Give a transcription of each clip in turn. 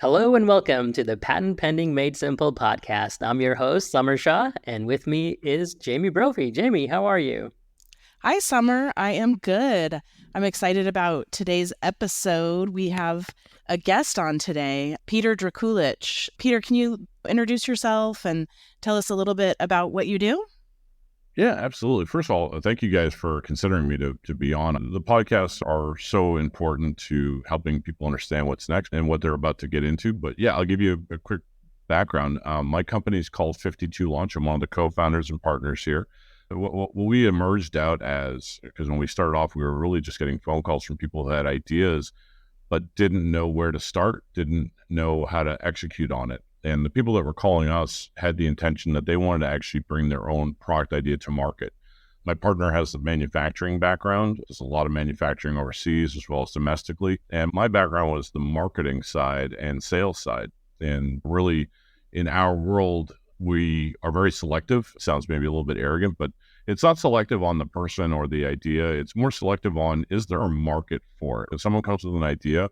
Hello and welcome to the Patent Pending Made Simple podcast. I'm your host, Summer Shah, and with me is Jamie Brophy. Jamie, how are you? Hi, Summer. I am good. I'm excited about today's episode. We have a guest on today, Peter Drakulich. Peter, can you introduce yourself and tell us a little bit about what you do? Yeah, absolutely. First of all, thank you guys for considering me to be on. The podcasts are so important to helping people understand what's next and what they're about to get into. But yeah, I'll give you a quick background. My company is called 52 Launch. I'm one of the co-founders and partners here. What we emerged out as, because when we started off, we were really just getting phone calls from people who had ideas, but didn't know where to start, didn't know how to execute on it. And the people that were calling us had the intention that they wanted to actually bring their own product idea to market. My partner has the manufacturing background. There's a lot of manufacturing overseas as well as domestically. And my background was the marketing side and sales side. And really, in our world, we are very selective. It sounds maybe a little bit arrogant, but it's not selective on the person or the idea. It's more selective on, is there a market for it? If someone comes with an idea,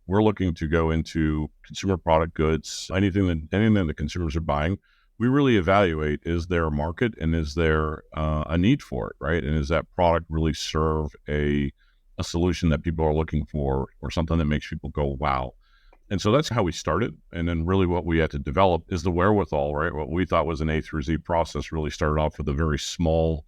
we're looking to go into consumer product goods, anything that the consumers are buying. We really evaluate, is there a market and is there a need for it, right? And is that product really serve a solution that people are looking for or something that makes people go, wow. And so that's how we started. And then really what we had to develop is the wherewithal, right? What we thought was an A through Z process really started off with a very small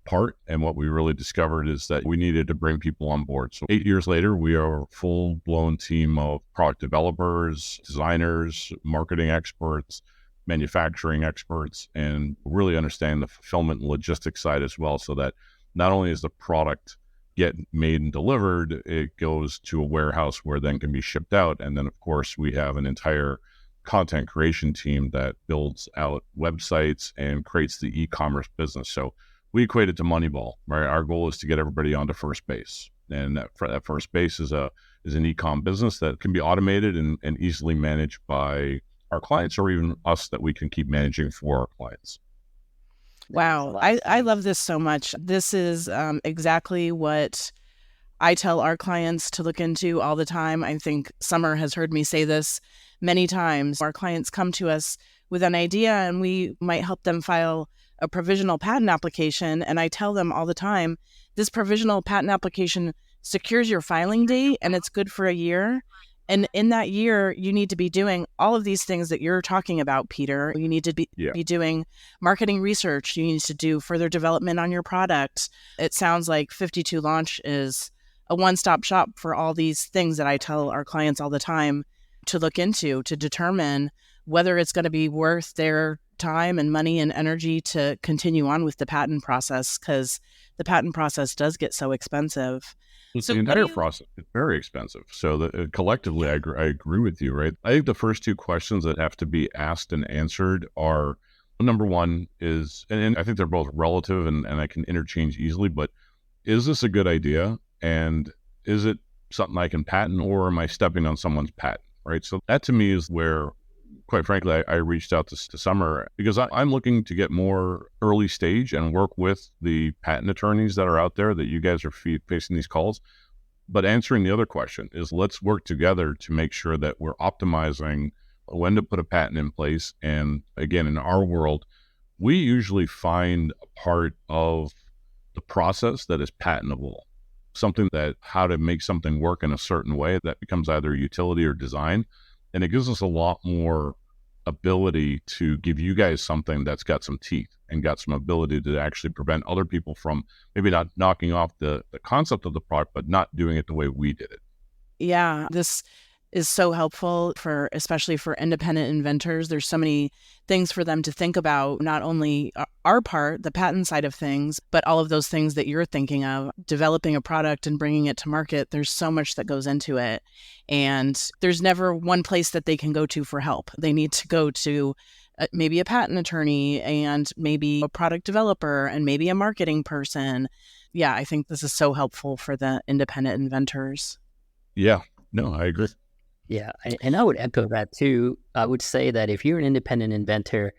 part. And what we really discovered is that we needed to bring people on board. So 8 years later, we are a full-blown team of product developers, designers, marketing experts, manufacturing experts, and really understand the fulfillment and logistics side as well, so that not only is the product get made and delivered, it goes to a warehouse where then can be shipped out. And then, of course, we have an entire content creation team that builds out websites and creates the e-commerce business. So we equate it to Moneyball, right? Our goal is to get everybody onto first base. And that first base is an e-com business that can be automated and easily managed by our clients, or even us, that we can keep managing for our clients. Wow. I love this so much. This is exactly what I tell our clients to look into all the time. I think Summer has heard me say this many times. Our clients come to us with an idea and we might help them file a provisional patent application. And I tell them all the time, this provisional patent application secures your filing date and it's good for a year. And in that year, you need to be doing all of these things that you're talking about, Peter. You need to be doing marketing research. You need to do further development on your product. It sounds like 52 Launch is a one-stop shop for all these things that I tell our clients all the time to look into, to determine whether it's going to be worth their time and money and energy to continue on with the patent process, because the patent process does get so expensive. So the entire process is very expensive. So collectively, I agree with you, right? I think the first two questions that have to be asked and answered are, number one is, and I think they're both relative and I can interchange easily, but is this a good idea? And is it something I can patent, or am I stepping on someone's patent, right? So that to me is where, quite frankly, I reached out to Summer because I'm looking to get more early stage and work with the patent attorneys that are out there that you guys are facing these calls. But answering the other question is, let's work together to make sure that we're optimizing when to put a patent in place. And again, in our world, we usually find a part of the process that is patentable, something that how to make something work in a certain way that becomes either utility or design. And it gives us a lot more ability to give you guys something that's got some teeth and got some ability to actually prevent other people from maybe not knocking off the concept of the product, but not doing it the way we did it. Yeah, this is so helpful especially for independent inventors. There's so many things for them to think about, not only our part, the patent side of things, but all of those things that you're thinking of, developing a product and bringing it to market. There's so much that goes into it. And there's never one place that they can go to for help. They need to go to maybe a patent attorney and maybe a product developer and maybe a marketing person. Yeah, I think this is so helpful for the independent inventors. Yeah, no, I agree. Yeah, and I would echo that too. I would say that if you're an independent inventor,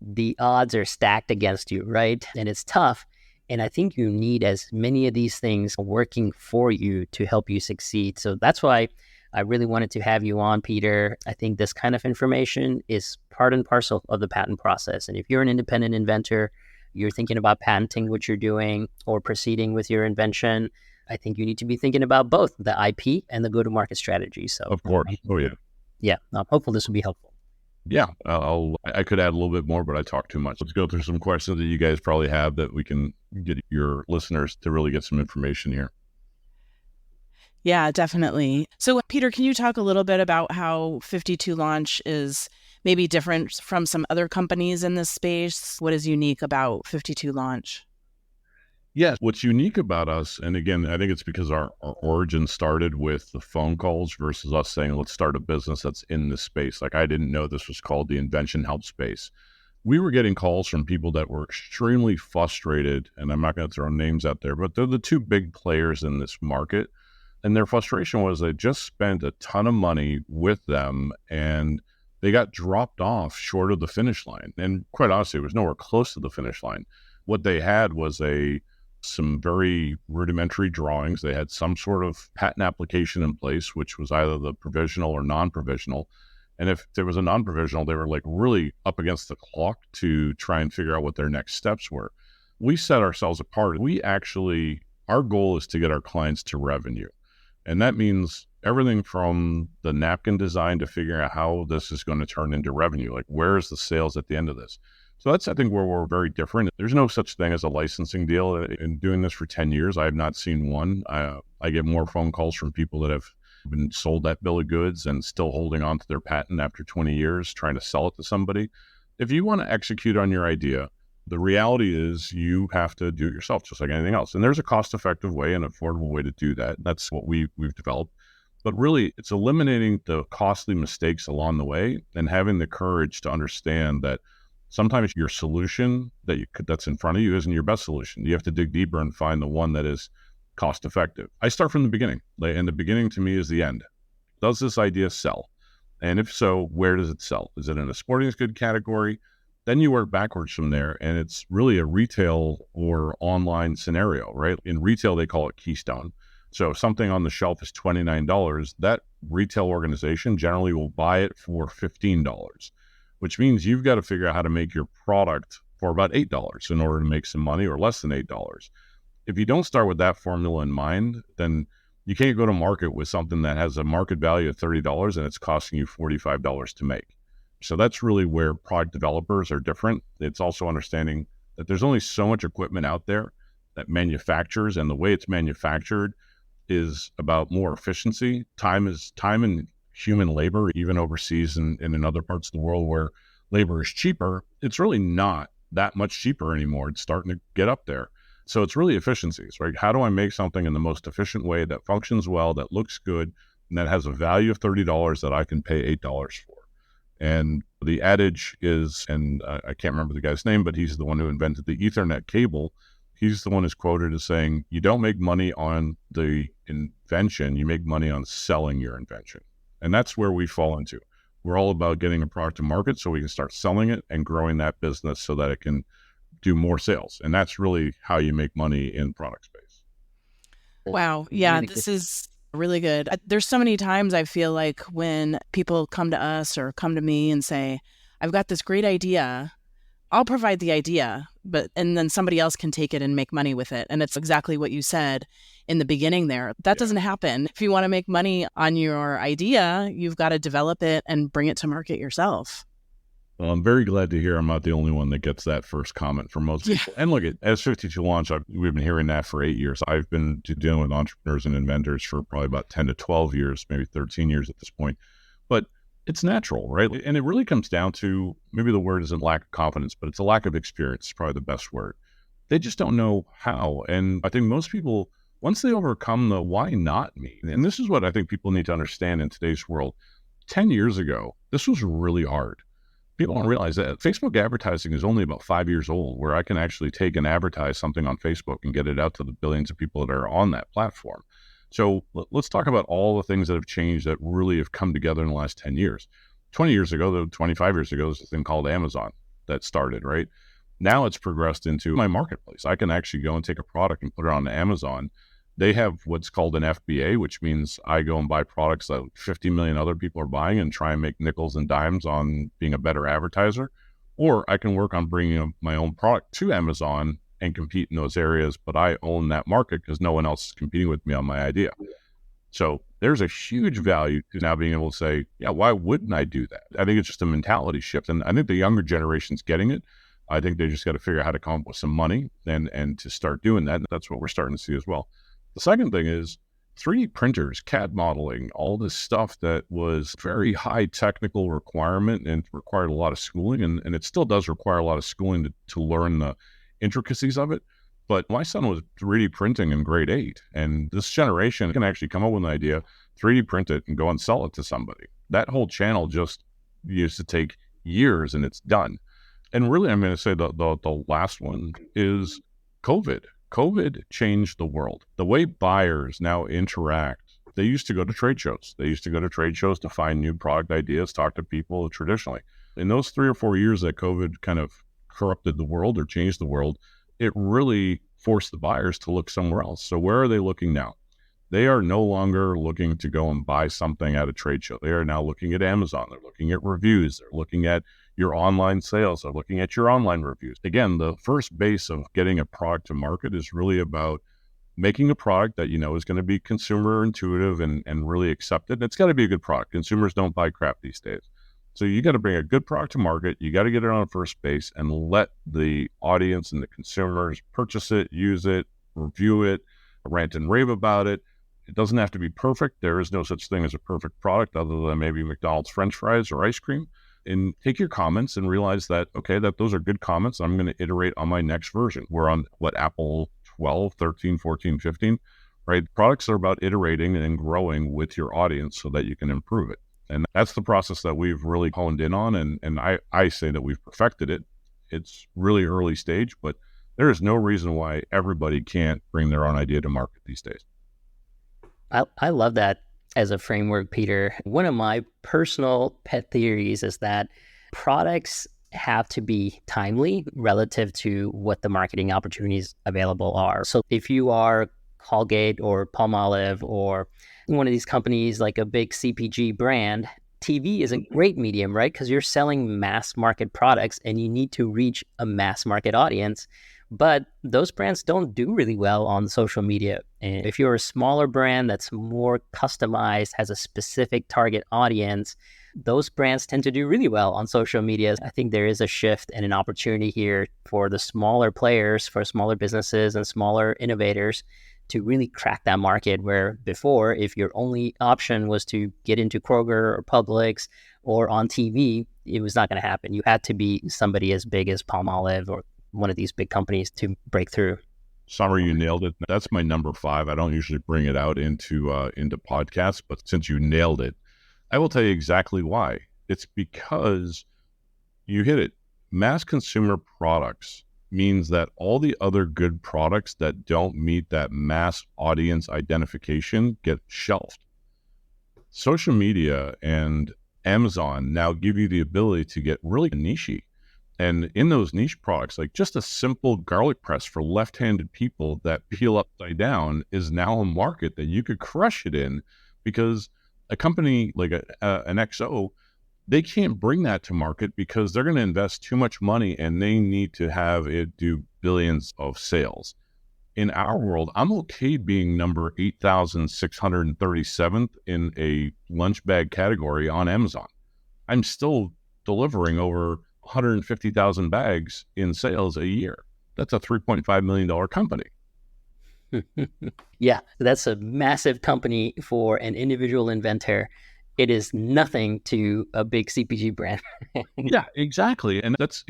the odds are stacked against you, right? And it's tough. And I think you need as many of these things working for you to help you succeed. So that's why I really wanted to have you on, Peter. I think this kind of information is part and parcel of the patent process. And if you're an independent inventor, you're thinking about patenting what you're doing or proceeding with your invention, I think you need to be thinking about both the IP and the go-to-market strategy. So, of course. Oh, yeah. Yeah. I'm hopeful this will be helpful. Yeah, I could add a little bit more, but I talk too much. Let's go through some questions that you guys probably have that we can get your listeners to really get some information here. Yeah, definitely. So, Peter, can you talk a little bit about how 52 Launch is maybe different from some other companies in this space? What is unique about 52 Launch? Yes, what's unique about us, and again, I think it's because our origin started with the phone calls versus us saying, let's start a business that's in this space. Like, I didn't know this was called the invention help space. We were getting calls from people that were extremely frustrated, and I'm not going to throw names out there, but they're the two big players in this market. And their frustration was they just spent a ton of money with them and they got dropped off short of the finish line. And quite honestly, it was nowhere close to the finish line. What they had was some very rudimentary drawings. They had some sort of patent application in place, which was either the provisional or non-provisional. And if there was a non-provisional, they were like really up against the clock to try and figure out what their next steps were. We set ourselves apart. Our goal is to get our clients to revenue. And that means everything from the napkin design to figuring out how this is going to turn into revenue. Like, where's the sales at the end of this? So that's, I think, where we're very different. There's no such thing as a licensing deal. In doing this for 10 years, I have not seen one. I get more phone calls from people that have been sold that bill of goods and still holding on to their patent after 20 years, trying to sell it to somebody. If you want to execute on your idea, the reality is you have to do it yourself, just like anything else. And there's a cost-effective way and affordable way to do that. That's what we've developed. But really, it's eliminating the costly mistakes along the way and having the courage to understand that sometimes your solution that's in front of you isn't your best solution. You have to dig deeper and find the one that is cost effective. I start from the beginning, and the beginning to me is the end. Does this idea sell? And if so, where does it sell? Is it in a sporting goods category? Then you work backwards from there, and it's really a retail or online scenario, right? In retail, they call it Keystone. So if something on the shelf is $29, that retail organization generally will buy it for $15. Which means you've got to figure out how to make your product for about $8 in order to make some money, or less than $8. If you don't start with that formula in mind, then you can't go to market with something that has a market value of $30 and it's costing you $45 to make. So that's really where product developers are different. It's also understanding that there's only so much equipment out there that manufactures, and the way it's manufactured is about more efficiency. Time and human labor, even overseas and in other parts of the world where labor is cheaper, it's really not that much cheaper anymore. It's starting to get up there. So it's really efficiencies, right? How do I make something in the most efficient way that functions well, that looks good, and that has a value of $30 that I can pay $8 for? And the adage is, and I can't remember the guy's name, but he's the one who invented the Ethernet cable. He's the one who's quoted as saying, you don't make money on the invention, you make money on selling your invention. And that's where we fall into. We're all about getting a product to market so we can start selling it and growing that business so that it can do more sales. And that's really how you make money in product space. Wow. Yeah, this is really good. There's so many times I feel like when people come to us or come to me and say, I've got this great idea, I'll provide the idea, and then somebody else can take it and make money with it. And it's exactly what you said in the beginning there. That doesn't happen. If you want to make money on your idea, you've got to develop it and bring it to market yourself. Well, I'm very glad to hear I'm not the only one that gets that first comment from most people. And look, as 52 Launch, we've been hearing that for 8 years. I've been dealing with entrepreneurs and inventors for probably about 10 to 12 years, maybe 13 years at this point. But it's natural, right? And it really comes down to, maybe the word isn't lack of confidence, but it's a lack of experience, is probably the best word. They just don't know how. And I think most people, once they overcome the why not me, and this is what I think people need to understand in today's world. 10 years ago, this was really hard. People don't realize that Facebook advertising is only about 5 years old, where I can actually take and advertise something on Facebook and get it out to the billions of people that are on that platform. So let's talk about all the things that have changed that really have come together in the last 10 years. 20 years ago, 25 years ago, there's a thing called Amazon that started, right? Now it's progressed into my marketplace. I can actually go and take a product and put it on Amazon They have what's called an FBA, which means I go and buy products that 50 million other people are buying and try and make nickels and dimes on being a better advertiser. Or I can work on bringing my own product to Amazon and compete in those areas, but I own that market because no one else is competing with me on my idea. So there's a huge value to now being able to say, yeah, why wouldn't I do that? I think it's just a mentality shift. And I think the younger generation's getting it. I think they just got to figure out how to come up with some money and to start doing that. And that's what we're starting to see as well. The second thing is 3D printers, CAD modeling, all this stuff that was very high technical requirement and required a lot of schooling. And it still does require a lot of schooling to learn the intricacies of it. But my son was 3D printing in grade 8. And this generation can actually come up with an idea, 3D print it, and go and sell it to somebody. That whole channel just used to take years and it's done. And really, I'm going to say the last one is COVID. COVID changed the world. The way buyers now interact, they used to go to trade shows. They used to go to trade shows to find new product ideas, talk to people traditionally. In those 3 or 4 years that COVID kind of corrupted the world or changed the world, it really forced the buyers to look somewhere else. So where are they looking now? They are no longer looking to go and buy something at a trade show. They are now looking at Amazon. They're looking at reviews. They're looking at your online sales. They're looking at your online reviews. Again, the first base of getting a product to market is really about making a product that you know is going to be consumer intuitive and really accepted. And it's got to be a good product. Consumers don't buy crap these days. So you got to bring a good product to market. You got to get it on first base and let the audience and the consumers purchase it, use it, review it, rant and rave about it. It doesn't have to be perfect. There is no such thing as a perfect product other than maybe McDonald's French fries or ice cream. And take your comments and realize that, okay, that those are good comments. I'm going to iterate on my next version. We're on Apple 12, 13, 14, 15, right? Products are about iterating and growing with your audience so that you can improve it. And that's the process that we've really honed in on. And I say that we've perfected it. It's really early stage, but there is no reason why everybody can't bring their own idea to market these days. I love that as a framework, Peter. One of my personal pet theories is that products have to be timely relative to what the marketing opportunities available are. So if you are Colgate or Palmolive or one of these companies like a big CPG brand, TV is a great medium, right? Because you're selling mass market products and you need to reach a mass market audience. But those brands don't do really well on social media. And if you're a smaller brand that's more customized, has a specific target audience, those brands tend to do really well on social media. I think there is a shift and an opportunity here for the smaller players, for smaller businesses and smaller innovators to really crack that market, where before, if your only option was to get into Kroger or Publix or on TV, it was not going to happen. You had to be somebody as big as Palmolive or one of these big companies to break through. Summer, you nailed it. That's my number 5. I don't usually bring it out into podcasts, but since you nailed it, I will tell you exactly why. It's because you hit it. Mass consumer products means that all the other good products that don't meet that mass audience identification get shelved. Social media and Amazon now give you the ability to get really niche-y. And in those niche products, like just a simple garlic press for left-handed people that peel upside down is now a market that you could crush it in, because a company like an XO, they can't bring that to market because they're going to invest too much money and they need to have it do billions of sales. In our world, I'm okay being number 8,637th in a lunch bag category on Amazon. I'm still delivering over 150,000 bags in sales a year. That's a $3.5 million company. Yeah, that's a massive company for an individual inventor. It is nothing to a big CPG brand. Yeah, exactly. And that's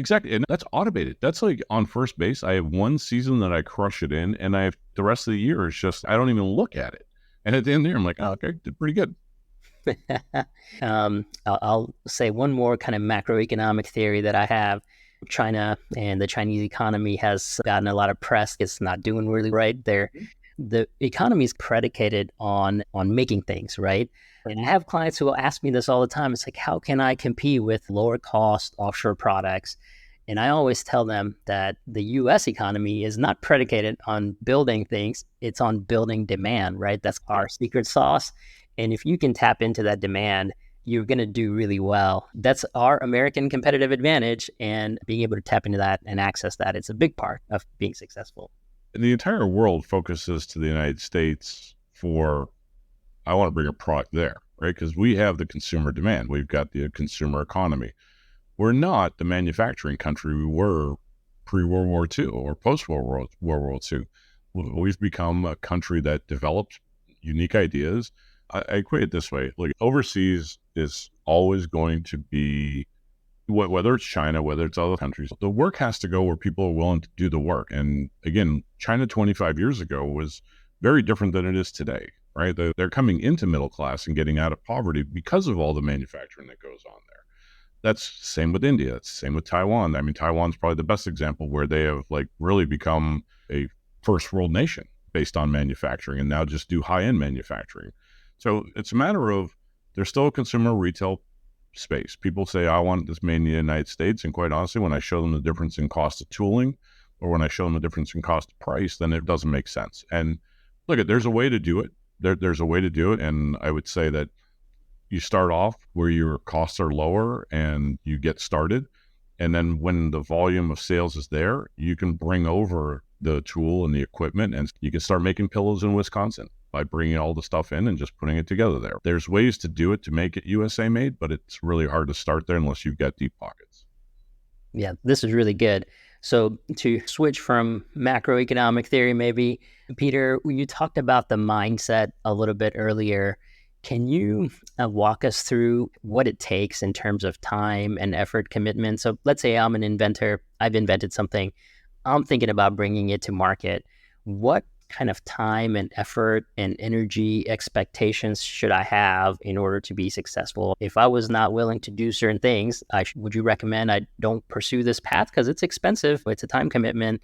automated. That's like on first base. I have one season that I crush it in, and I have the rest of the year is just, I don't even look at it. And at the end of the year, I'm like, oh, okay, did pretty good. I'll say one more kind of macroeconomic theory that I have. China and the Chinese economy has gotten a lot of press. It's not doing really right there. The economy is predicated on making things, right? And I have clients who will ask me this all the time. It's like, how can I compete with lower cost offshore products? And I always tell them that the US economy is not predicated on building things, it's on building demand, right? That's our secret sauce. And if you can tap into that demand, you're going to do really well. That's our American competitive advantage. And being able to tap into that and access that, it's a big part of being successful. The entire world focuses to the United States for, I want to bring a product there, right? Because we have the consumer demand. We've got the consumer economy. We're not the manufacturing country we were pre-World War II or post-World War II. We've become a country that develops unique ideas. I equate it this way. Like, overseas is always going to be, whether it's China, whether it's other countries, the work has to go where people are willing to do the work. And again, China 25 years ago was very different than it is today, right? They're coming into middle class and getting out of poverty because of all the manufacturing that goes on there. That's the same with India. It's the same with Taiwan. I mean, Taiwan's probably the best example where they have like really become a first world nation based on manufacturing and now just do high-end manufacturing. So it's a matter of, there's still a consumer retail space. People say, I want this made in the United States. And quite honestly, when I show them the difference in cost of tooling or when I show them the difference in cost of price, then it doesn't make sense. And look, there's a way to do it. There's a way to do it. And I would say that you start off where your costs are lower and you get started. And then when the volume of sales is there, you can bring over the tool and the equipment and you can start making pillows in Wisconsin by bringing all the stuff in and just putting it together there. There's ways to do it to make it USA made, but it's really hard to start there unless you've got deep pockets. Yeah, this is really good. So to switch from macroeconomic theory, maybe, Peter, you talked about the mindset a little bit earlier. Can you walk us through what it takes in terms of time and effort commitment? So let's say I'm an inventor. I've invented something. I'm thinking about bringing it to market. What kind of time and effort and energy expectations should I have in order to be successful? If I was not willing to do certain things, would you recommend I don't pursue this path because it's expensive? It's a time commitment.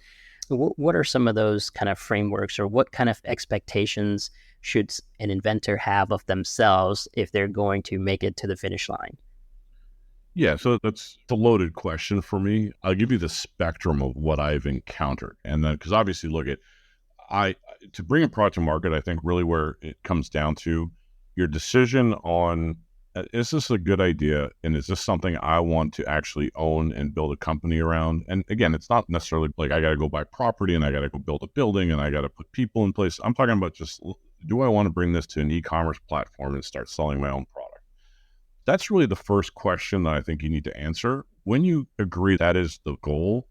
What are some of those kind of frameworks, or what kind of expectations should an inventor have of themselves if they're going to make it to the finish line? Yeah, so that's a loaded question for me. I'll give you the spectrum of what I've encountered. And then, because obviously, look at, to bring a product to market, I think really where it comes down to your decision on, is this a good idea? And is this something I want to actually own and build a company around? And again, it's not necessarily like I got to go buy property and I got to go build a building and I got to put people in place. I'm talking about just, do I want to bring this to an e-commerce platform and start selling my own product? That's really the first question that I think you need to answer. When you agree that is the goal,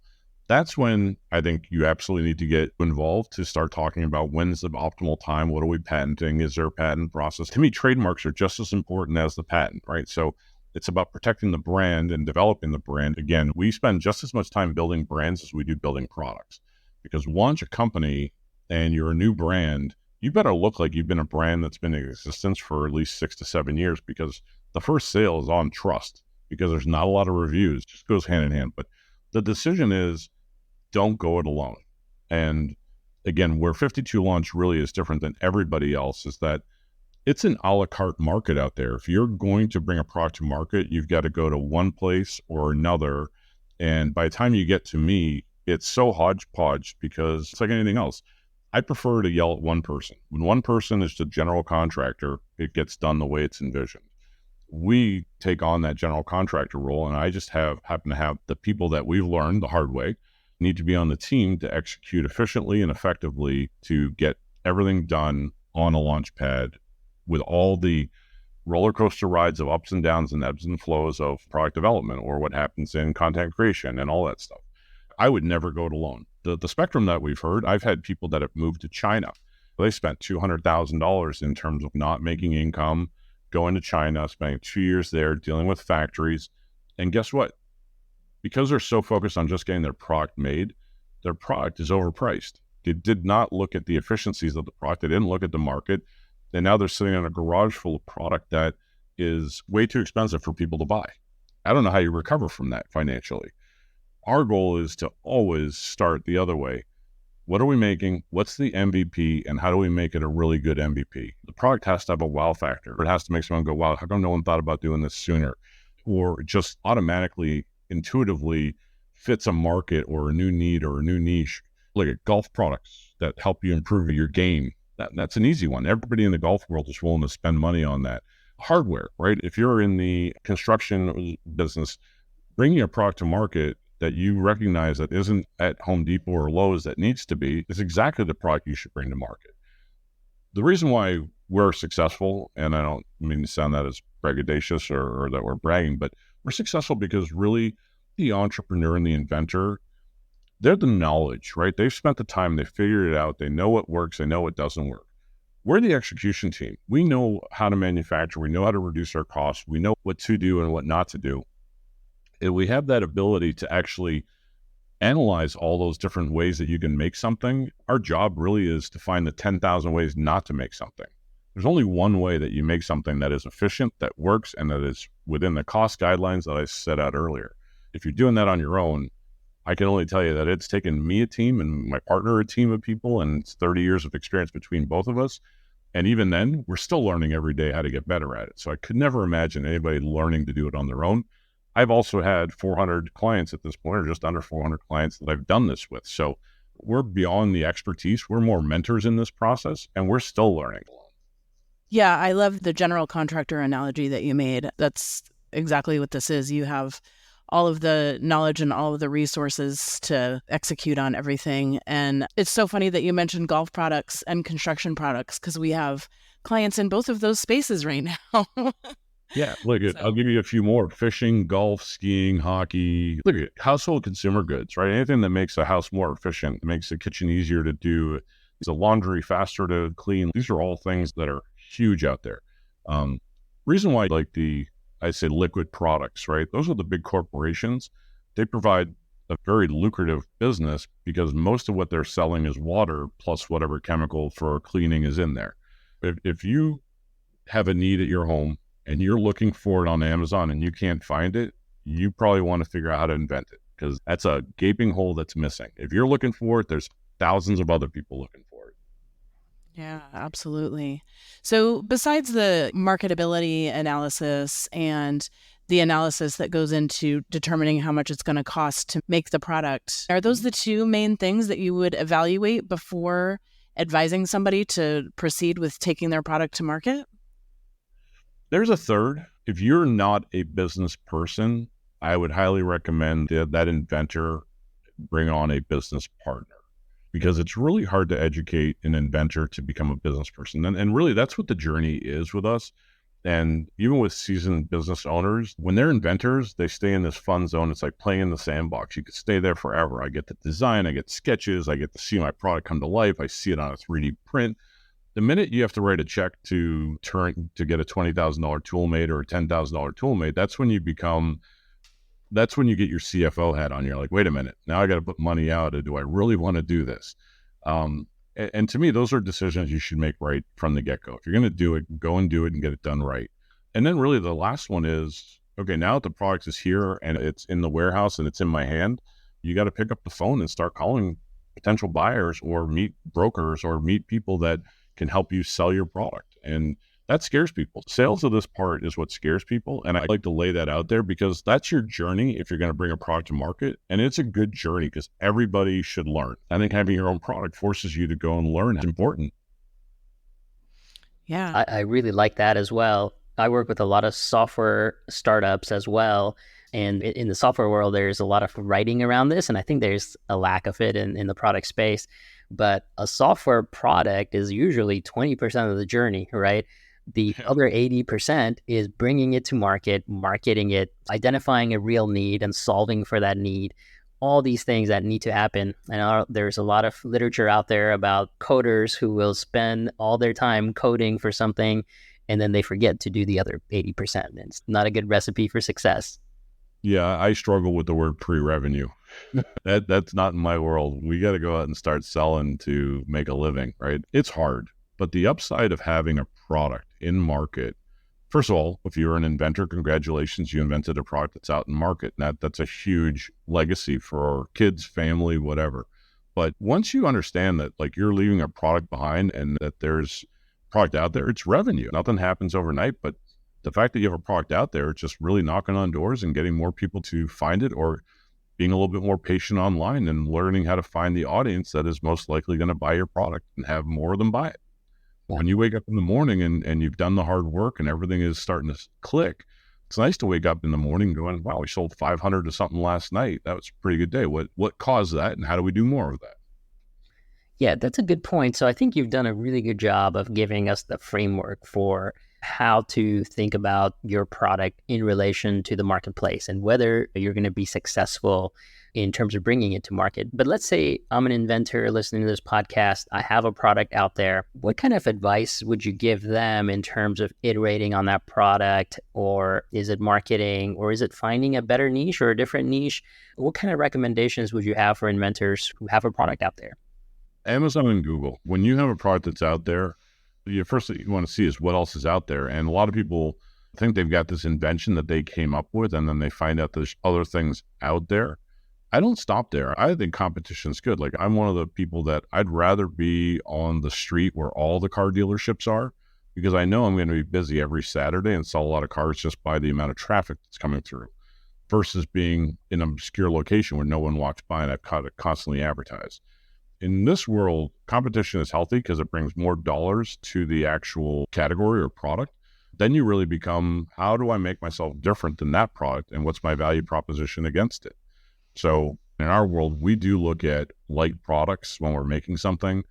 that's when I think you absolutely need to get involved to start talking about when's the optimal time, what are we patenting, is there a patent process? To me, trademarks are just as important as the patent, right? So it's about protecting the brand and developing the brand. Again, we spend just as much time building brands as we do building products, because once a company and you're a new brand, you better look like you've been a brand that's been in existence for at least 6 to 7 years, because the first sale is on trust, because there's not a lot of reviews. It just goes hand in hand. But the decision is, don't go it alone. And again, where 52 Launch really is different than everybody else is that it's an a la carte market out there. If you're going to bring a product to market, you've got to go to one place or another. And by the time you get to me, it's so hodgepodge, because it's like anything else. I prefer to yell at one person. When one person is the general contractor, it gets done the way it's envisioned. We take on that general contractor role, and I just happen to have the people that we've learned the hard way need to be on the team to execute efficiently and effectively to get everything done on a launch pad with all the roller coaster rides of ups and downs and ebbs and flows of product development, or what happens in content creation and all that stuff. I would never go it alone. The spectrum that we've heard, I've had people that have moved to China. They spent $200,000 in terms of not making income, going to China, spending 2 years there, dealing with factories. And guess what? Because they're so focused on just getting their product made, their product is overpriced. They did not look at the efficiencies of the product. They didn't look at the market. And now they're sitting in a garage full of product that is way too expensive for people to buy. I don't know how you recover from that financially. Our goal is to always start the other way. What are we making? What's the MVP? And how do we make it a really good MVP? The product has to have a wow factor. It has to make someone go, wow, how come no one thought about doing this sooner? Or just automatically, intuitively fits a market or a new need or a new niche. Look at golf products that help you improve your game. That's an easy one. Everybody in the golf world is willing to spend money on that. Hardware, right? If you're in the construction business, bringing a product to market that you recognize that isn't at Home Depot or Lowe's that needs to be is exactly the product you should bring to market. The reason why we're successful, and I don't mean to sound that as braggadocious or that we're bragging, but we're successful because really the entrepreneur and the inventor, they're the knowledge, right? They've spent the time, they figured it out, they know what works, they know what doesn't work. We're the execution team. We know how to manufacture, we know how to reduce our costs, we know what to do and what not to do. And we have that ability to actually analyze all those different ways that you can make something. Our job really is to find the 10,000 ways not to make something. There's only one way that you make something that is efficient, that works, and that is within the cost guidelines that I set out earlier. If you're doing that on your own, I can only tell you that it's taken me a team and my partner a team of people, and it's 30 years of experience between both of us. And even then, we're still learning every day how to get better at it. So I could never imagine anybody learning to do it on their own. I've also had 400 clients at this point, or just under 400 clients that I've done this with. So we're beyond the expertise. We're more mentors in this process, and we're still learning. Yeah, I love the general contractor analogy that you made. That's exactly what this is. You have all of the knowledge and all of the resources to execute on everything. And it's so funny that you mentioned golf products and construction products, because we have clients in both of those spaces right now. Yeah, look, I'll give you a few more. Fishing, golf, skiing, hockey. Look at household consumer goods, right? Anything that makes a house more efficient, makes the kitchen easier to do, the laundry faster to clean. These are all things that are huge out there. Reason why, like I say liquid products, right? Those are the big corporations. They provide a very lucrative business because most of what they're selling is water plus whatever chemical for cleaning is in there. If you have a need at your home and you're looking for it on Amazon and you can't find it, you probably want to figure out how to invent it, because that's a gaping hole that's missing. If you're looking for it, there's thousands of other people looking for it. Yeah, absolutely. So besides the marketability analysis and the analysis that goes into determining how much it's going to cost to make the product, are those the two main things that you would evaluate before advising somebody to proceed with taking their product to market? There's a third. If you're not a business person, I would highly recommend that inventor bring on a business partner, because it's really hard to educate an inventor to become a business person. And really, that's what the journey is with us. And even with seasoned business owners, when they're inventors, they stay in this fun zone. It's like playing in the sandbox. You could stay there forever. I get to design, I get sketches, I get to see my product come to life. I see it on a 3D print. The minute you have to write a check to get a $20,000 tool made or a $10,000 tool made, that's when you get your CFO hat on. You're like, wait a minute, now I got to put money out. Do I really want to do this? And to me, those are decisions you should make right from the get-go. If you're going to do it, go and do it and get it done right. And then really the last one is, okay, now that the product is here and it's in the warehouse and it's in my hand, you got to pick up the phone and start calling potential buyers or meet brokers or meet people that can help you sell your product. And that scares people. Sales of this part is what scares people. And I like to lay that out there because that's your journey if you're going to bring a product to market. And it's a good journey because everybody should learn. I think having your own product forces you to go and learn. It's important. Yeah. I really like that as well. I work with a lot of software startups as well. And in the software world, there's a lot of writing around this. And I think there's a lack of it in the product space. But a software product is usually 20% of the journey, right? The other 80% is bringing it to market, marketing it, identifying a real need and solving for that need. All these things that need to happen. And there's a lot of literature out there about coders who will spend all their time coding for something and then they forget to do the other 80%. And it's not a good recipe for success. Yeah, I struggle with the word pre-revenue. That's not in my world. We got to go out and start selling to make a living, right? It's hard. But the upside of having a product in market, first of all, if you're an inventor, congratulations, you invented a product that's out in market. And that's a huge legacy for kids, family, whatever. But once you understand that like you're leaving a product behind and that there's product out there, it's revenue. Nothing happens overnight, but the fact that you have a product out there, it's just really knocking on doors and getting more people to find it or being a little bit more patient online and learning how to find the audience that is most likely going to buy your product and have more of them buy it. When you wake up in the morning and you've done the hard work and everything is starting to click, it's nice to wake up in the morning going, wow, we sold 500 to something last night. That was a pretty good day. What caused that, and how do we do more of that? Yeah, that's a good point. So I think you've done a really good job of giving us the framework for how to think about your product in relation to the marketplace and whether you're going to be successful in terms of bringing it to market. But let's say I'm an inventor listening to this podcast. I have a product out there. What kind of advice would you give them in terms of iterating on that product? Or is it marketing? Or is it finding a better niche or a different niche? What kind of recommendations would you have for inventors who have a product out there? Amazon and Google, when you have a product that's out there, the first thing you want to see is what else is out there. And a lot of people think they've got this invention that they came up with, and then they find out there's other things out there. I don't stop there. I think competition is good. Like, I'm one of the people that I'd rather be on the street where all the car dealerships are, because I know I'm going to be busy every Saturday and sell a lot of cars just by the amount of traffic that's coming through, versus being in an obscure location where no one walks by and I've got to constantly advertise. In this world, competition is healthy because it brings more dollars to the actual category or product. Then you really become, how do I make myself different than that product, and what's my value proposition against it? So in our world, we do look at like products when we're making something.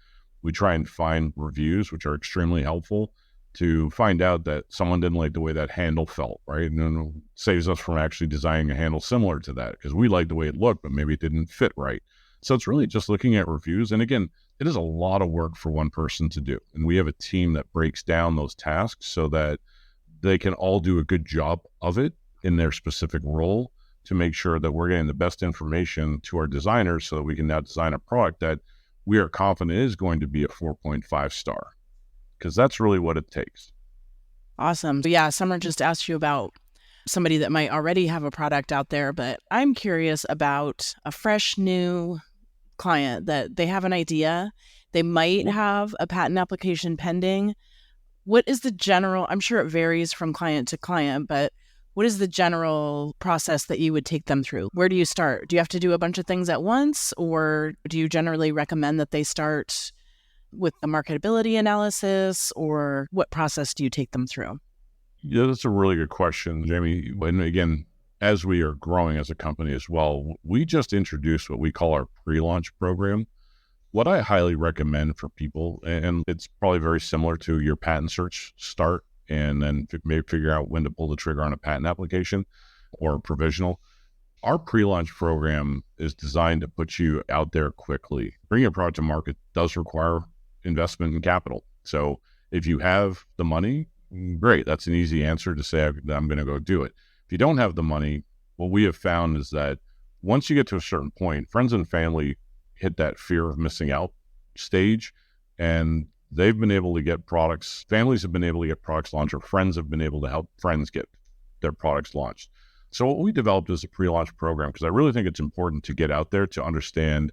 We try and find reviews, which are extremely helpful to find out that someone didn't like the way that handle felt, right? And then it saves us from actually designing a handle similar to that, because we like the way it looked, but maybe it didn't fit right. So it's really just looking at reviews. And again, it is a lot of work for one person to do. And we have a team that breaks down those tasks so that they can all do a good job of it in their specific role, to make sure that we're getting the best information to our designers so that we can now design a product that we are confident is going to be a 4.5 star, because that's really what it takes. Awesome. Yeah, Summer just asked you about somebody that might already have a product out there, but I'm curious about a fresh new client that they have an idea. They might have a patent application pending. What is the general, I'm sure it varies from client to client, but what is the general process that you would take them through? Where do you start? Do you have to do a bunch of things at once, or do you generally recommend that they start with the marketability analysis, or what process do you take them through? Yeah, that's a really good question, Jamie. And again, as we are growing as a company as well, we just introduced what we call our pre-launch program. What I highly recommend for people, and it's probably very similar to your patent search start, and then maybe figure out when to pull the trigger on a patent application or provisional. Our pre-launch program is designed to put you out there quickly. Bringing a product to market does require investment in capital. So if you have the money, great. That's an easy answer to say, I'm going to go do it. If you don't have the money, what we have found is that once you get to a certain point, friends and family hit that fear of missing out stage, and they've been able to get products. Families have been able to get products launched, or friends have been able to help friends get their products launched. So what we developed is a pre-launch program, because I really think it's important to get out there to understand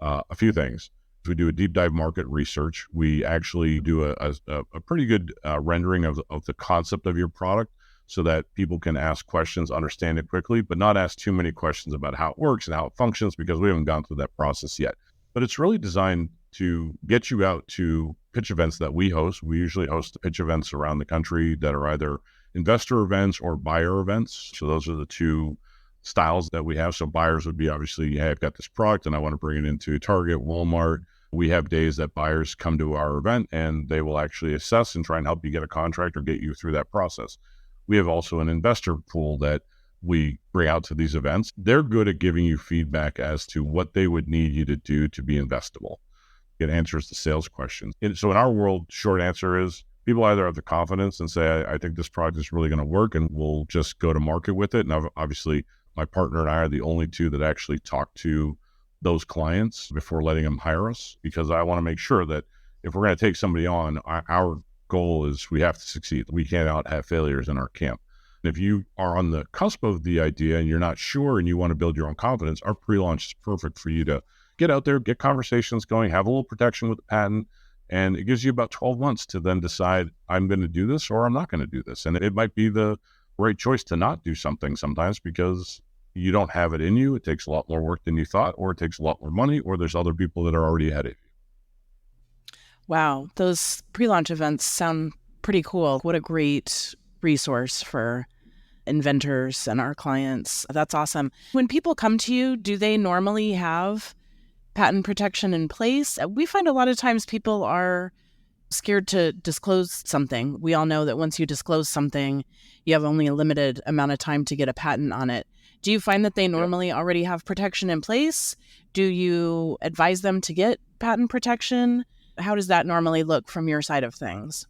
a few things. We do a deep dive market research. We actually do a pretty good rendering of the concept of your product, so that people can ask questions, understand it quickly, but not ask too many questions about how it works and how it functions, because we haven't gone through that process yet. But it's really designed to get you out to pitch events that we host. We usually host pitch events around the country that are either investor events or buyer events. So those are the two styles that we have. So buyers would be obviously, hey, I've got this product and I want to bring it into Target, Walmart. We have days that buyers come to our event and they will actually assess and try and help you get a contract or get you through that process. We have also an investor pool that we bring out to these events. They're good at giving you feedback as to what they would need you to do to be investable. It answers the sales questions. So in our world, short answer is people either have the confidence and say, I think this product is really going to work, and we'll just go to market with it. And obviously, my partner and I are the only two that actually talk to those clients before letting them hire us, because I want to make sure that if we're going to take somebody on, our goal is we have to succeed. We cannot have failures in our camp. And if you are on the cusp of the idea and you're not sure and you want to build your own confidence, our pre-launch is perfect for you to get out there, get conversations going, have a little protection with the patent, and it gives you about 12 months to then decide, I'm going to do this or I'm not going to do this. And it might be the right choice to not do something sometimes, because you don't have it in you, it takes a lot more work than you thought, or it takes a lot more money, or there's other people that are already ahead of you. Wow, those pre-launch events sound pretty cool. What a great resource for inventors and our clients. That's awesome. When people come to you, do they normally have patent protection in place? We find a lot of times people are scared to disclose something. We all know that once you disclose something, you have only a limited amount of time to get a patent on it. Do you find that they normally already have protection in place? Do you advise them to get patent protection? How does that normally look from your side of things?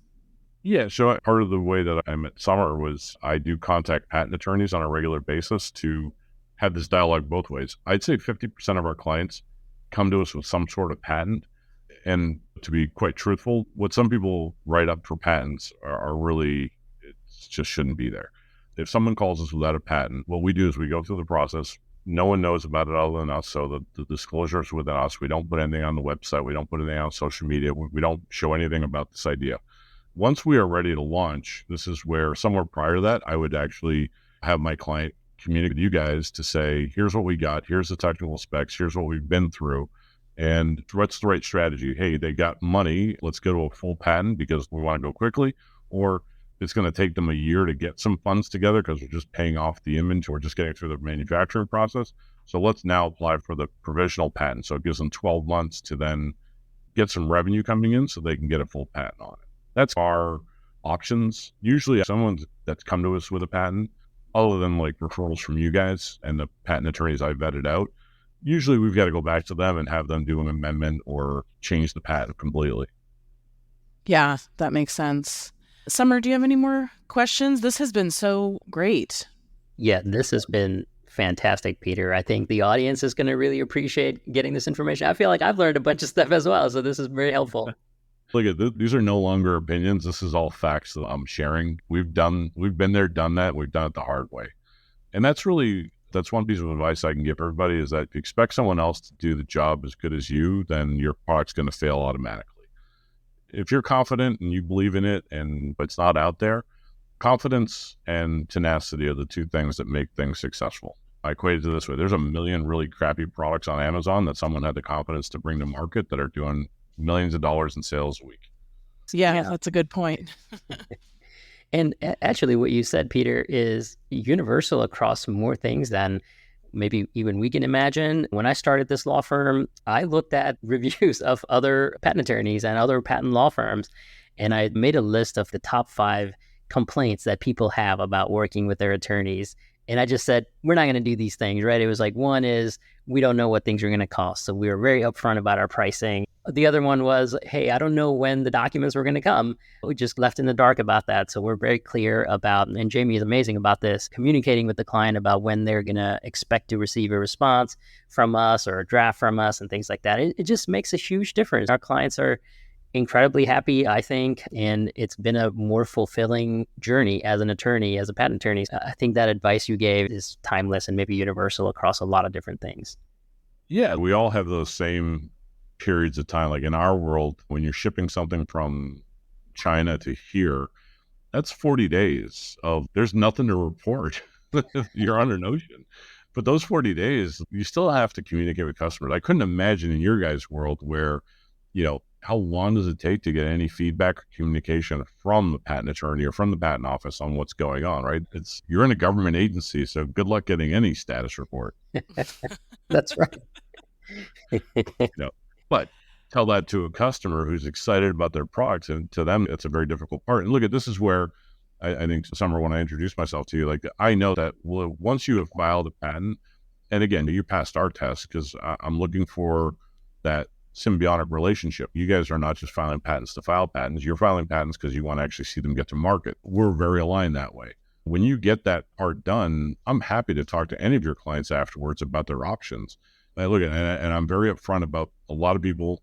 Yeah, so part of the way that I met Summer was I do contact patent attorneys on a regular basis to have this dialogue both ways. I'd say 50% of our clients come to us with some sort of patent. And to be quite truthful, what some people write up for patents are really, it just shouldn't be there. If someone calls us without a patent, what we do is we go through the process. No one knows about it other than us, so the disclosure is within us. We don't put anything on the website. We don't put anything on social media. We don't show anything about this idea. Once we are ready to launch, this is where somewhere prior to that, I would actually have my client communicate with you guys to say, here's what we got, here's the technical specs, here's what we've been through, and what's the right strategy? Hey, they got money, let's go to a full patent because we want to go quickly, or it's going to take them a year to get some funds together because we're just paying off the inventory, just getting through the manufacturing process. So let's now apply for the provisional patent. So it gives them 12 months to then get some revenue coming in so they can get a full patent on it. That's our options. Usually someone that's come to us with a patent, other than like referrals from you guys and the patent attorneys I vetted out, usually we've got to go back to them and have them do an amendment or change the patent completely. Yeah, that makes sense. Summer, do you have any more questions? This has been so great. Yeah, this has been fantastic, Peter. I think the audience is going to really appreciate getting this information. I feel like I've learned a bunch of stuff as well, so this is very helpful. Look at these are no longer opinions. This is all facts that I'm sharing. We've been there, done that. We've done it the hard way. And that's one piece of advice I can give everybody is that if you expect someone else to do the job as good as you, then your product's going to fail automatically. If you're confident and you believe in it and it's not out there, confidence and tenacity are the two things that make things successful. I equate it to this way. There's 1 million really crappy products on Amazon that someone had the confidence to bring to market that are doing millions of dollars in sales a week. Yeah, that's a good point. And actually what you said, Peter, is universal across more things than maybe even we can imagine. When I started this law firm, I looked at reviews of other patent attorneys and other patent law firms, and I made a list of the top 5 complaints that people have about working with their attorneys. And I just said, we're not going to do these things, right? It was like, one is we don't know what things are going to cost. So we were very upfront about our pricing. The other one was, hey, I don't know when the documents were going to come. We just left in the dark about that. So we're very clear about, and Jamie is amazing about this, communicating with the client about when they're going to expect to receive a response from us or a draft from us and things like that. It just makes a huge difference. Our clients are incredibly happy, I think, and it's been a more fulfilling journey as an attorney, as a patent attorney. I think that advice you gave is timeless and maybe universal across a lot of different things. Yeah, we all have those same periods of time. Like in our world, when you're shipping something from China to here, that's 40 days of there's nothing to report. You're on an ocean. But those 40 days, you still have to communicate with customers. I couldn't imagine in your guys' world where, how long does it take to get any feedback or communication from the patent attorney or from the patent office on what's going on, right? You're in a government agency, so good luck getting any status report. That's right. But tell that to a customer who's excited about their products, and to them, it's a very difficult part. And look, this is where I think, Summer, when I introduced myself to you, like I know that once you have filed a patent, and again, you passed our test because I'm looking for that symbiotic relationship. You guys are not just filing patents to file patents. You're filing patents because you want to actually see them get to market. We're very aligned that way. When you get that part done, I'm happy to talk to any of your clients afterwards about their options. And I'm very upfront about a lot of people.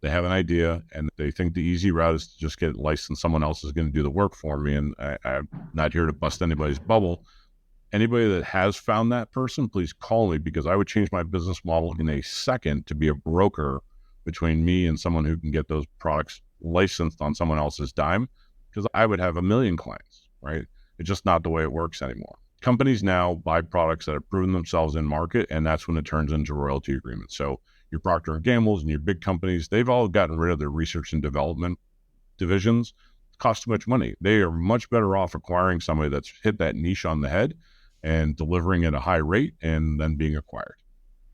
They have an idea and they think the easy route is to just get licensed. Someone else is going to do the work for me. And I'm not here to bust anybody's bubble. Anybody that has found that person, please call me, because I would change my business model in a second to be a broker between me and someone who can get those products licensed on someone else's dime, because I would have 1 million clients, right? It's just not the way it works anymore. companies now buy products that have proven themselves in market, and that's when it turns into royalty agreements. So your Procter and Gamble's and your big companies, they've all gotten rid of their research and development divisions. It costs too much money. They are much better off acquiring somebody that's hit that niche on the head and delivering at a high rate and then being acquired.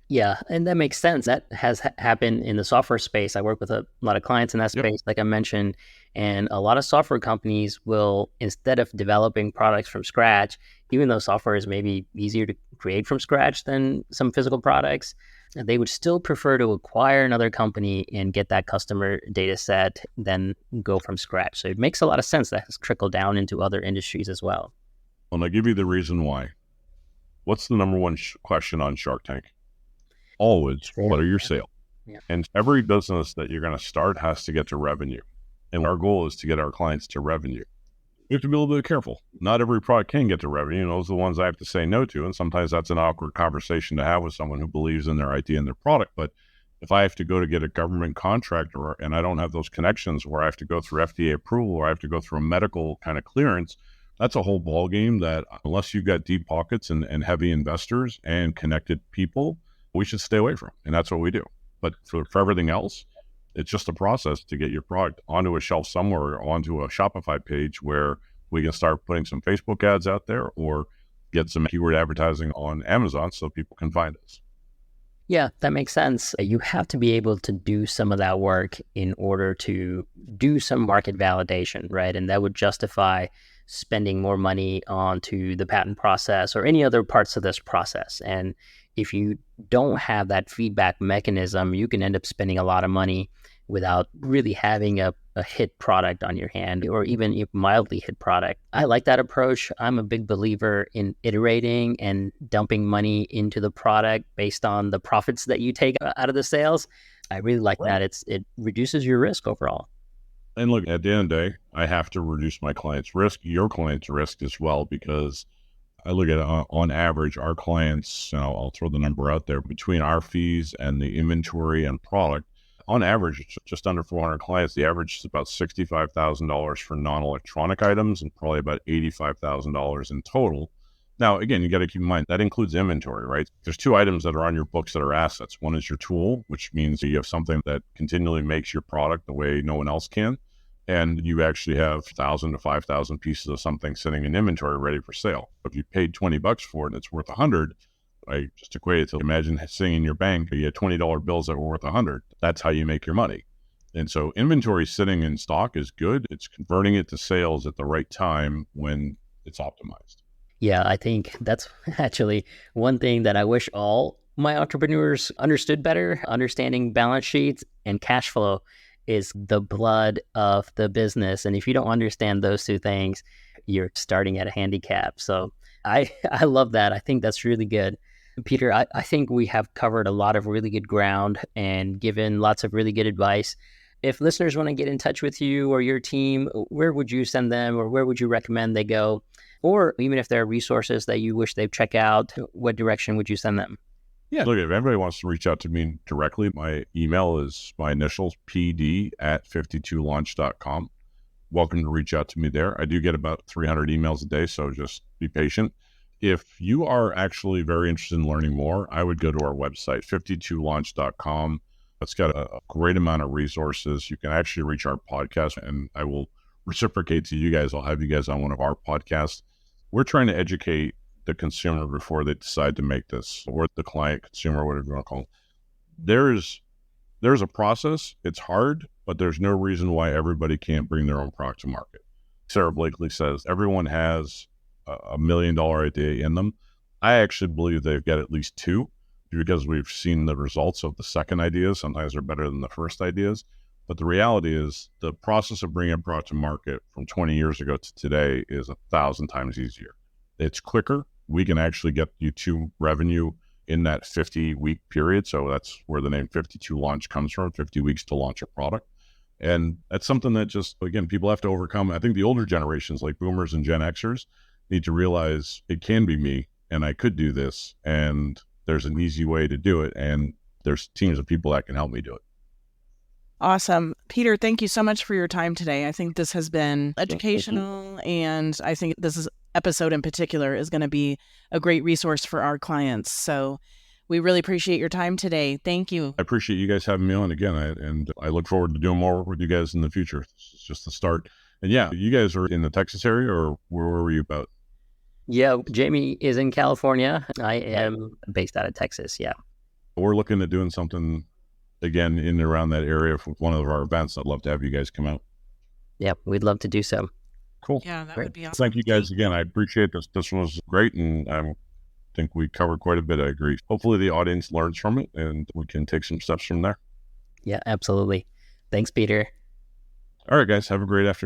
Yeah, and that makes sense. That has happened in the software space. I work with a lot of clients in that space, like I mentioned, and a lot of software companies will, instead of developing products from scratch, even though software is maybe easier to create from scratch than some physical products, they would still prefer to acquire another company and get that customer data set than go from scratch. So it makes a lot of sense that has trickled down into other industries as well. And I'll give you the reason why. What's the number one question on Shark Tank? Always, what are your sales? Yeah. And every business that you're going to start has to get to revenue. And our goal is to get our clients to revenue. You have to be a little bit careful. Not every product can get to revenue. And those are the ones I have to say no to. And sometimes that's an awkward conversation to have with someone who believes in their idea and their product. But if I have to go to get a government contract and I don't have those connections where I have to go through FDA approval or I have to go through a medical kind of clearance, that's a whole ballgame that unless you've got deep pockets and heavy investors and connected people, we should stay away from. And that's what we do. But for everything else, it's just a process to get your product onto a shelf somewhere or onto a Shopify page where we can start putting some Facebook ads out there or get some keyword advertising on Amazon so people can find us. Yeah, that makes sense. You have to be able to do some of that work in order to do some market validation, right? And that would justify spending more money onto the patent process or any other parts of this process. And if you don't have that feedback mechanism, you can end up spending a lot of money without really having a hit product on your hand or even a mildly hit product. I like that approach. I'm a big believer in iterating and dumping money into the product based on the profits that you take out of the sales. I really like that. It reduces your risk overall. And look, at the end of the day, I have to reduce my client's risk, your client's risk as well, because I look at on average, our clients, I'll throw the number out there, between our fees and the inventory and product, on average, it's just under 400 clients. The average is about $65,000 for non-electronic items and probably about $85,000 in total. Now, again, you got to keep in mind that includes inventory, right? There's two items that are on your books that are assets. One is your tool, which means you have something that continually makes your product the way no one else can. And you actually have 1,000 to 5,000 pieces of something sitting in inventory ready for sale. If you paid $20 for it and it's worth 100, I just equate it to imagine sitting in your bank, you had $20 bills that were worth 100. That's how you make your money. And so inventory sitting in stock is good. It's converting it to sales at the right time when it's optimized. Yeah, I think that's actually one thing that I wish all my entrepreneurs understood better. Understanding balance sheets and cash flow is the blood of the business. And if you don't understand those two things, you're starting at a handicap. So I love that. I think that's really good. Peter, I think we have covered a lot of really good ground and given lots of really good advice. If listeners want to get in touch with you or your team, where would you send them or where would you recommend they go? Or even if there are resources that you wish they'd check out, what direction would you send them? Yeah, look, if anybody wants to reach out to me directly, my email is my initials, pd@52launch.com. Welcome to reach out to me there. I do get about 300 emails a day, so just be patient. If you are actually very interested in learning more, I would go to our website, 52launch.com. It's got a great amount of resources. You can actually reach our podcast, and I will reciprocate to you guys. I'll have you guys on one of our podcasts. We're trying to educate the consumer before they decide to make this, or the client, consumer, whatever you want to call it. There's a process. It's hard, but there's no reason why everybody can't bring their own product to market. Sarah Blakely says everyone has $1 million idea in them. I actually believe they've got at least two, because we've seen the results of the second ideas. Sometimes they're better than the first ideas. But the reality is the process of bringing a product to market from 20 years ago to today is 1,000 times easier. It's quicker. We can actually get you to revenue in that 50-week period. So that's where the name 52 Launch comes from, 50 weeks to launch a product. And that's something that just, again, people have to overcome. I think the older generations like boomers and Gen Xers need to realize it can be me and I could do this. And there's an easy way to do it. And there's teams of people that can help me do it. Awesome. Peter, thank you so much for your time today. I think this has been educational, and I think this is episode in particular is going to be a great resource for our clients. So we really appreciate your time today. Thank you. I appreciate you guys having me on again, and I look forward to doing more work with you guys in the future. This is just the start. And yeah, you guys are in the Texas area, or where were you about? Yeah, Jamie is in California. I am based out of Texas. Yeah. We're looking at doing something again in and around that area for one of our events. I'd love to have you guys come out. Yeah, we'd love to do so. Cool. Yeah, that Great. would be awesome. Thank you guys again. I appreciate this. This was great, and I think we covered quite a bit. I agree. Hopefully the audience learns from it, and we can take some steps from there. Yeah, absolutely. Thanks, Peter. All right, guys. Have a great afternoon.